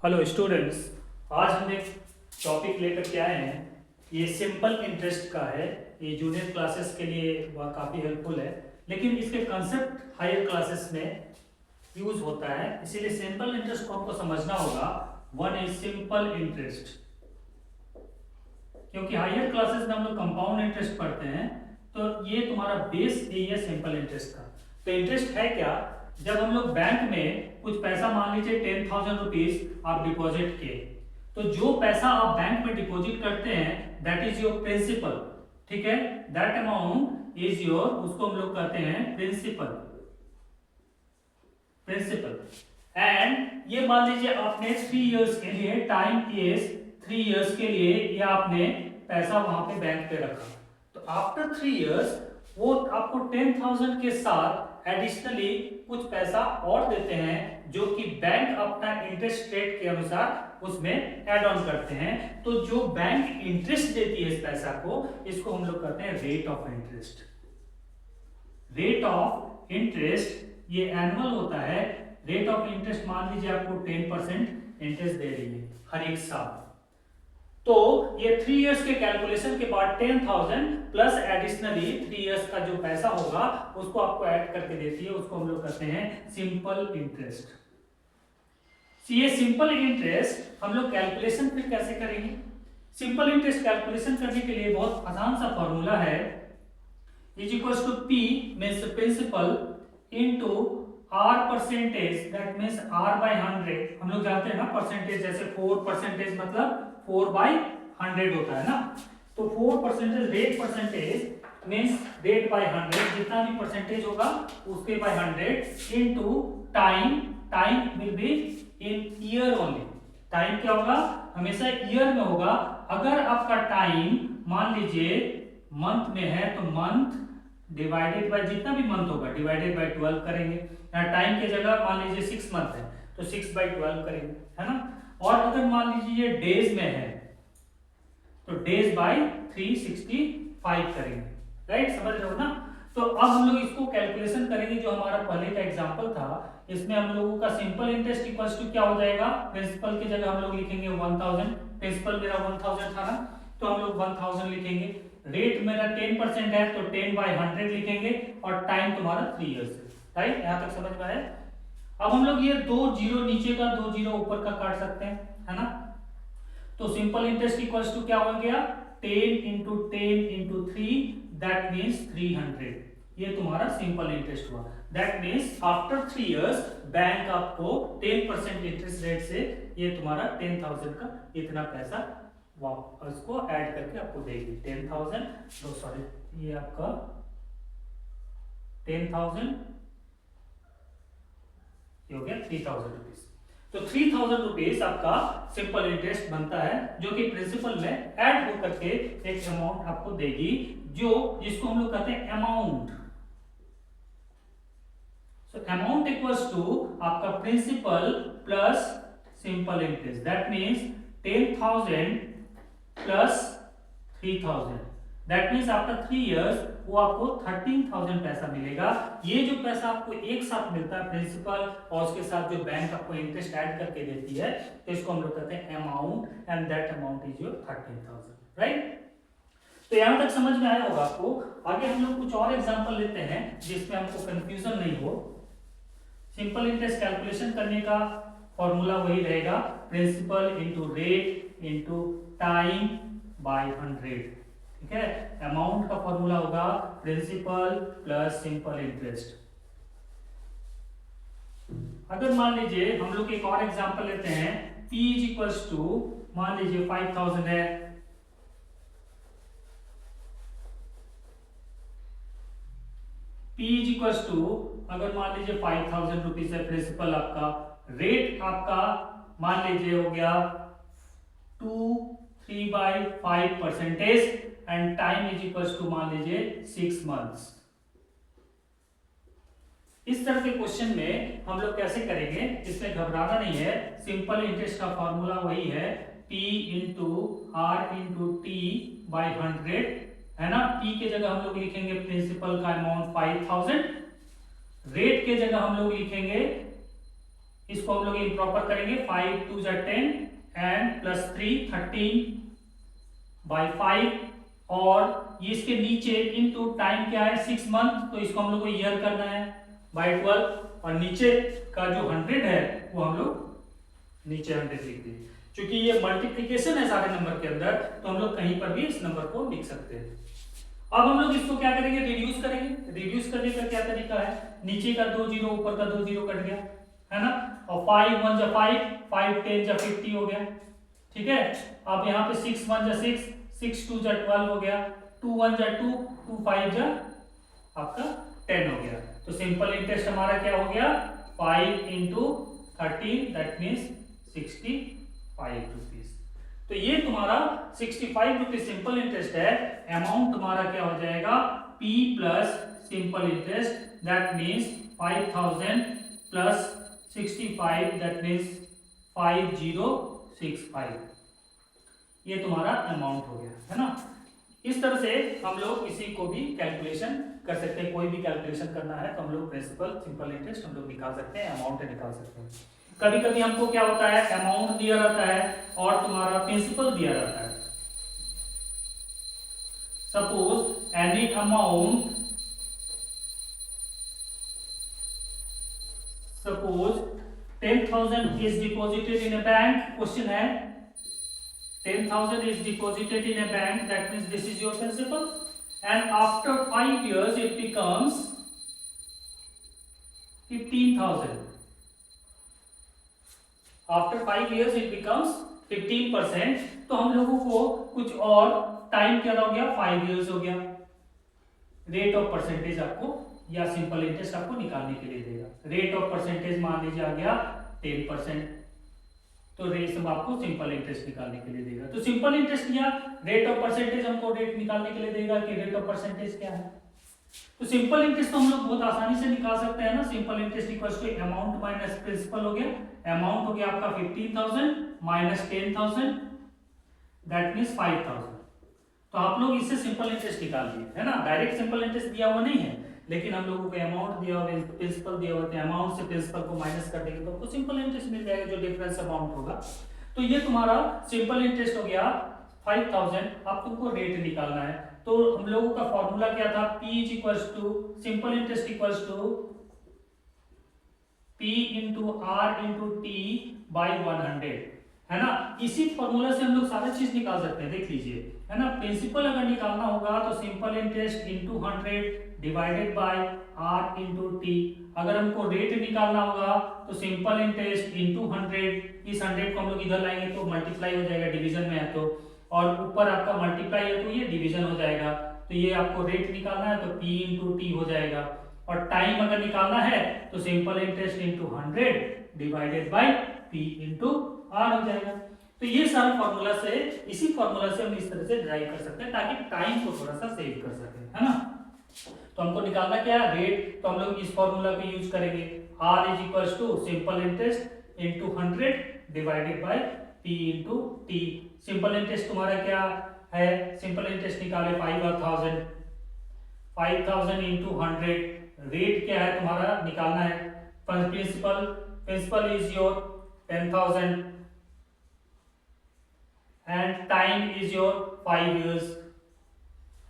Hello students, आज हम एक टॉपिक लेकर के आए हैं। ये सिंपल इंटरेस्ट का है। ये जूनियर क्लासेस के लिए वह काफ़ी हेल्पफुल है, लेकिन इसके कंसेप्ट हायर क्लासेस में यूज होता है, इसीलिए सिंपल इंटरेस्ट को हमको समझना होगा। वन इज सिंपल इंटरेस्ट, क्योंकि हायर क्लासेस में हम लोग कंपाउंड इंटरेस्ट पढ़ते हैं, तो ये तुम्हारा बेस यही है सिंपल इंटरेस्ट का। तो इंटरेस्ट है क्या? जब हम लोग बैंक में कुछ पैसा, मान लीजिए 10,000 रुपीज आप डिपॉजिट किए, तो जो पैसा आप बैंक में डिपॉजिट करते हैं दैट इज योर प्रिंसिपल। ठीक है, दैट अमाउंट इज योर, उसको हम लोग कहते हैं प्रिंसिपल। एंड ये मान लीजिए आपने 3 इयर्स के लिए, टाइम इज 3 इयर्स के लिए, ये आपने पैसा वहां पे बैंक पे रखा। तो आफ्टर 3 इयर्स वो आपको 10,000 के साथ एडिशनली कुछ पैसा और देते हैं, जो कि बैंक अपना इंटरेस्ट रेट के अनुसार उसमें ऐड ऑन करते हैं। तो जो बैंक इंटरेस्ट देती है इस पैसा को, इसको हम लोग कहते हैं rate of interest. Rate of interest ये एनुअल होता है। रेट ऑफ इंटरेस्ट मान लीजिए आपको 10% इंटरेस्ट दे रही है हर एक साल, तो ये 3 इयर्स के कैलकुलेशन के बाद 10,000 प्लस एडिशनली 3 इयर्स का जो पैसा होगा उसको आपको ऐड करके देती है, उसको हम लोग कहते हैं सिंपल इंटरेस्ट। ये सिंपल इंटरेस्ट हम लोग कैलकुलेशन फिर कैसे करेंगे? सिंपल इंटरेस्ट कैलकुलेशन करने के लिए बहुत आसान सा फॉर्मूला है, is equals to P means principal into R percentage, that means R by 100। हम लोग जानते हैं ना परसेंटेज, जैसे 4% मतलब 4/100 होता है ना, तो 4% rate percentage means rate by 100, जितना भी परसेंटेज होगा उसके by 100 into time. Time will be in year only. Time क्या होगा? हमेशा ईयर में होगा। अगर आपका टाइम मान लीजिए मंथ में है, तो मंथ डिवाइडेड बाय जितना भी मंथ होगा डिवाइडेड बाय 12 करेंगे। यहाँ टाइम की जगह मान लीजिए 6 मंथ है तो 6/12 करेंगे, है ना। और अगर मान लीजिए ये डेज में है तो डेज बाय 365 करेंगे, राइट? समझ रहे हो ना। तो अब हम लोग इसको कैलकुलेशन करेंगे। जो हमारा पहले का एग्जांपल था, इसमें हम लोगों का सिंपल इंटरेस्ट इक्वल्स टू क्या हो जाएगा? प्रिंसिपल की जगह हम लोग लिखेंगे 1000। प्रिंसिपल मेरा 1000 था ना, तो हम लोग 1000 लिखेंगे। रेट मेरा 10% है तो 10/100 लिखेंगे, और टाइम तुम्हारा 3 इयर्स है, राइट? यहां तक समझ में आया? अब हम लोग ये 2 जीरो नीचे का 2 जीरो ऊपर का काट सकते हैं, है ना। तो सिंपल इंटरेस्ट इक्वल्स टू क्या हो गया? 10 इंटू 10 इंटू 3, दैट मीन्स 300। ये तुम्हारा सिंपल इंटरेस्ट हुआ। That means after 3 years bank आपको 10% इंटरेस्ट रेट से ये तुम्हारा 10,000 का इतना पैसा उसको ऐड करके आपको देगी। 10,000, सॉरी, ये आपका 10,000 हो गया 3,000 रुपीज। तो 3,000 रुपीज आपका सिंपल इंटरेस्ट बनता है, जो कि प्रिंसिपल में ऐड होकर के एक अमाउंट आपको देगी, जो जिसको हम लोग कहते हैं amount. So amount equals to आपका principal plus simple interest, that means 10,000 plus 3,000, that means after 3 years वो आपको 13,000 पैसा मिलेगा। ये जो पैसा आपको एक साथ मिलता है प्रिंसिपल और उसके साथ जो बैंक आपको इंटरेस्ट ऐड करके देती है, तो इसको हम लोग कहते हैं amount, and that amount is your 13,000, right? तो यहां तक समझ में आया होगा आपको। आगे हम लोग कुछ और एग्जांपल लेते हैं जिसमें हमको कंफ्यूजन नहीं हो। सिंपल इंटरेस्ट कैलकुलेशन करने का फॉर्मूला वही रहेगा, principal into rate into time by 100। ठीक है, अमाउंट का फॉर्मूला होगा प्रिंसिपल प्लस सिंपल इंटरेस्ट। अगर मान लीजिए हम लोग एक और एग्जांपल लेते हैं, P इज इक्वल्स टू, मान लीजिए 5,000 है, P इज इक्वल्स टू, अगर मान लीजिए 5,000 रुपीज है प्रिंसिपल आपका, रेट आपका मान लीजिए हो गया 3/5%, and time is equals to मान लीजिए 6 मंथ्स। इस तरह के क्वेश्चन में हम लोग कैसे करेंगे, इसमें घबराना नहीं है। सिंपल इंटरेस्ट का फॉर्मूला वही है, P into R into T by 100, है ना। P के जगह हम लोग लिखेंगे प्रिंसिपल का अमाउंट 5,000, रेट के जगह हम लोग लिखेंगे इसको हम लोग इम्प्रॉपर करेंगे, 5 2 जा 10 एंड प्लस 3 13/5 और ये इसके नीचे इनटू टाइम क्या है 6 मंथ, तो इसको हम लोग को ईयर करना है बाय 12 और नीचे का जो 100 है वो हम लोग नीचे 100 लिख दें। क्योंकि ये मल्टीप्लिकेशन है सारे नंबर के अंदर तो हम लोग कहीं पर भी इस नंबर को लिख सकते हैं। अब हम लोग इसको क्या करेंगे, रिड्यूस करेंगे। रिड्यूस करने का क्या तरीका है, नीचे का 2 जीरो ऊपर का 2 जीरो कट गया है ना, और 5 1 जा 5 5 10 जा 50 हो गया, ठीक है। अब यहाँ पे 6 1 जा 6 6 2 जा 12 हो गया, 2 1 जा 2 2 5 जा आपका 10 हो गया। तो सिंपल इंटरेस्ट हमारा क्या हो गया 5 इंटू 13 दैट मीन्स 65 रुपीज। तो ये तुम्हारा 65 रुपीज सिंपल इंटरेस्ट है। अमाउंट तुम्हारा क्या हो जाएगा P plus simple interest that means 5000 plus 65 that means 5065। ये तुम्हारा अमाउंट हो गया है ना। इस तरह से हम लोग किसी को भी कैलकुलेशन कर सकते हैं, कोई भी कैलकुलेशन करना है तो हम लोग प्रिंसिपल सिंपल इंटरेस्ट हम लोग निकाल सकते हैं, अमाउंट निकाल सकते हैं। कभी कभी हमको क्या होता है अमाउंट दिया रहता है और तुम्हारा प्रिंसिपल दिया रहता है। Suppose any amount, suppose 10,000 is deposited in a bank, question है 10,000 is deposited in a bank, that means this is your principal, and after 5 years it becomes 15,000. After 5 years it becomes 15%. तो हम लोगों को कुछ और टाइम क्या हो गया 5 years हो गया। रेट ऑफ परसेंटेज आपको या सिंपल इंटरेस्ट आपको निकालने के लिए देगा। रेट ऑफ परसेंटेज मान लीजिए आ गया 10%, तो रेट सब आपको सिंपल इंटरेस्ट निकालने के लिए देगा। तो सिंपल इंटरेस्ट या रेट ऑफ परसेंटेज हमको रेट निकालने के लिए देगा कि रेट ऑफ परसेंटेज क्या है। तो सिंपल इंटरेस्ट तो हम लोग बहुत आसानी से निकाल सकते हैं ना। Simple interest equals to amount minus principal हो गया। अमाउंट हो गया आपका 15,000 माइनस 10,000 दैट मींस 5,000। तो आप लोग इससे सिंपल इंटरेस्ट निकाल लिए है ना। डायरेक्ट सिंपल इंटरेस्ट दिया हुआ नहीं है, लेकिन हम लोगों को अमाउंट दिया हुआ है, प्रिंसिपल दिया हुआ है, अमाउंट से प्रिंसिपल को माइनस कर देंगे तो आपको सिंपल इंटरेस्ट मिल जाएगा जो डिफरेंस अमाउंट होगा। तो ये तुम्हारा सिंपल इंटरेस्ट हो गया 5,000। अब तुमको रेट निकालना है तो हम लोगों का फॉर्मूला क्या था, P is equals to simple interest equals to P into R into T by 100 है ना। इसी फॉर्मूला से हम लोग सारा चीज निकाल सकते हैं, देख लीजिए है ना। प्रिंसिपल अगर निकालना होगा तो simple interest into 100 divided by R into T. अगर हमको रेट निकालना होगा तो सिंपल इंटरेस्ट इंटू 100, इस 100 को हम लोग इधर लाएंगे तो मल्टीप्लाई हो जाएगा, डिवीजन में है तो, और ऊपर आपका मल्टीप्लाई है तो ये डिवीजन हो जाएगा। तो ये आपको रेट निकालना है तो P इंटू टी हो जाएगा। और टाइम अगर निकालना है तो simple interest into 100 divided by P into R हो जाएगा। तो ये सारा फॉर्मूला से, इसी फॉर्मूला से हम इस तरह से ड्राइव कर सकते हैं ताकि टाइम को थोड़ा सा सेव कर सकें, है ना। तो हमको निकालना क्या है रेट, तो हम लोग इस फॉर्मूला को यूज करेंगे। R is equals to simple interest into 100 divided by P into T. Simple interest तुम्हारा क्या है, सिंपल इंटरेस्ट निकाले 5,000 इंटू 100। रेट क्या है तुम्हारा निकालना है, principal is your 10,000 and time is your 5 years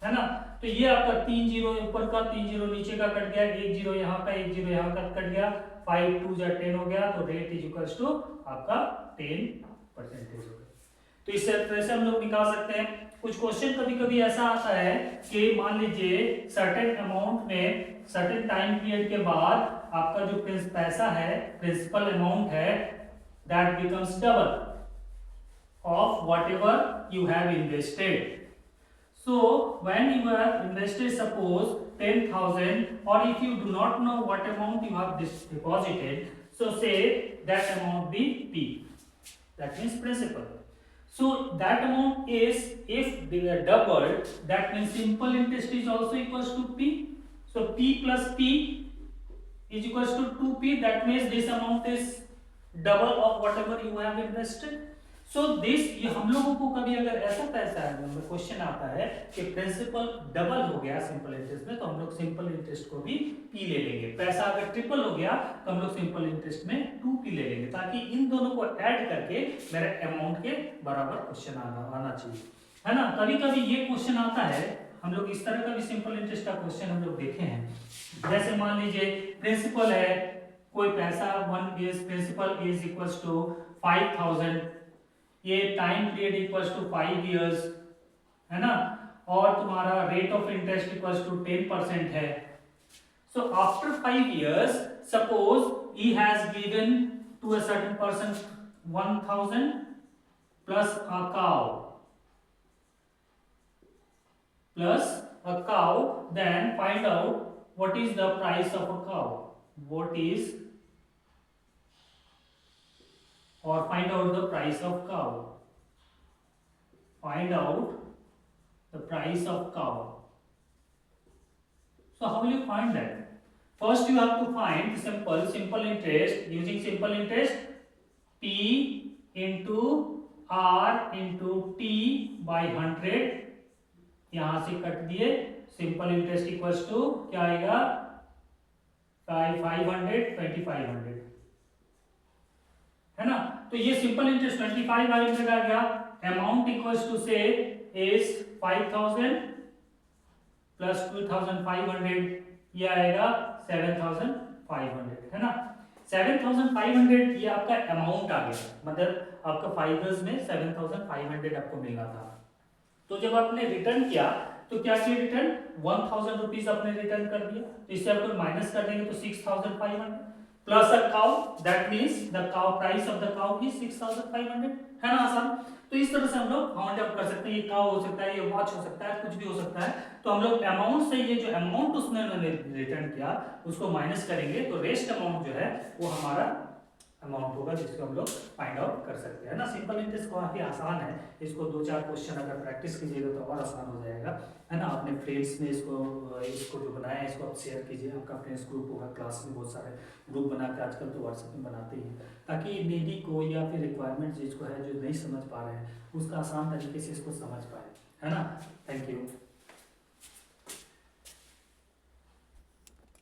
है ना। तो ये आपका 3 जीरो ऊपर का 3 जीरो नीचे का कट गया, 1 जीरो यहाँ का 1 जीरो यहाँ का कट गया, 5 2 जा 10 हो गया। तो रेट इज इक्वल्स टू आपका 10% हो गया। तो इस तरह से हम लोग निकाल सकते हैं। कुछ क्वेश्चन कभी कभी ऐसा आता है कि मान लीजिए सर्टेन अमाउंट में सर्टेन टाइम पीरियड के बाद आपका जो पैसा है प्रिंसिपल अमाउंट है that becomes double of whatever you have invested. So when you have invested suppose 10,000, or if you do not know what amount you have deposited, so say that amount be P, that means principal. So that amount is, if they are doubled, that means simple interest is also equals to P. So P plus P is equals to 2P, that means this amount is double of whatever you have invested. So this, ये हम लोगों को कभी अगर ऐसा पैसा question आता है कि प्रिंसिपल डबल हो गया सिंपल इंटरेस्ट में, तो हम लोग सिंपल इंटरेस्ट को भी पी ले लेंगे। पैसा अगर ट्रिपल हो गया तो हम लोग सिंपल इंटरेस्ट में 2 पी ले लेंगे, ताकि इन दोनों को ऐड करके मेरे अमाउंट के बराबर क्वेश्चन आना चाहिए, है ना। कभी कभी ये क्वेश्चन आता है, हम लोग इस तरह का भी सिंपल इंटरेस्ट का क्वेश्चन हम लोग देखे हैं। जैसे मान लीजिए प्रिंसिपल है, कोई पैसा प्रिंसिपल इज इक्वल्स टू 5000, ये time period equals to 5 years, है ना, और तुम्हारा rate of interest equals to 10% है। So after 5 years suppose he has given to a certain person 1000 plus a cow, then find out what is the price of a cow, find out the price of cow. Find out the price of cow. So how will you find that? First you have to find simple interest. Using simple interest, P into R into T by 100, यहां से cut दिए, simple interest equals to क्या आएगा 500 2500, है ना। तो ये simple interest 2500 आ गया। अमाउंट इक्वल्स टू से इज 5000 प्लस 2500, ये आएगा 7500, है ना। 7500 ये आपका अमाउंट आ गया, मतलब आपका 5 इयर्स में 7500 आपको मिला था। तो जब आपने रिटर्न किया तो क्या किया, रिटर्न 1000 रुपीज आपने रिटर्न कर दिया, तो इससे आपको माइनस कर देंगे तो 6500 plus a cow, that means the cow price of the cow is 6500, है ना आसान। तो इस तरह से हम लोग काउंट अप कर सकते हैं, ये काउ हो सकता है, ये वॉच हो सकता है, कुछ भी हो सकता है। तो हम लोग अमाउंट से ये जो अमाउंट उसने रिटर्न किया उसको माइनस करेंगे, तो रेस्ट अमाउंट जो है वो हमारा अमाउंट होगा, जिसको हम लोग फाइंड आउट कर सकते हैं ना। सिंपल इंटरेस्ट काफी आसान है, इसको 2-4 क्वेश्चन अगर प्रैक्टिस कीजिएगा तो और आसान हो जाएगा, है ना। अपने फ्रेंड्स में इसको जो बनाया है इसको आप शेयर कीजिए, आपका फ्रेंड्स ग्रुप होगा, क्लास में बहुत सारे ग्रुप बना के आजकल तो व्हाट्सएप में बनाते ही हैं, ताकि नीडी को या फिर रिक्वायरमेंट जिसको है जो नहीं समझ पा रहे हैं उसका आसान तरीके से इसको समझ पाए, है ना। Thank you.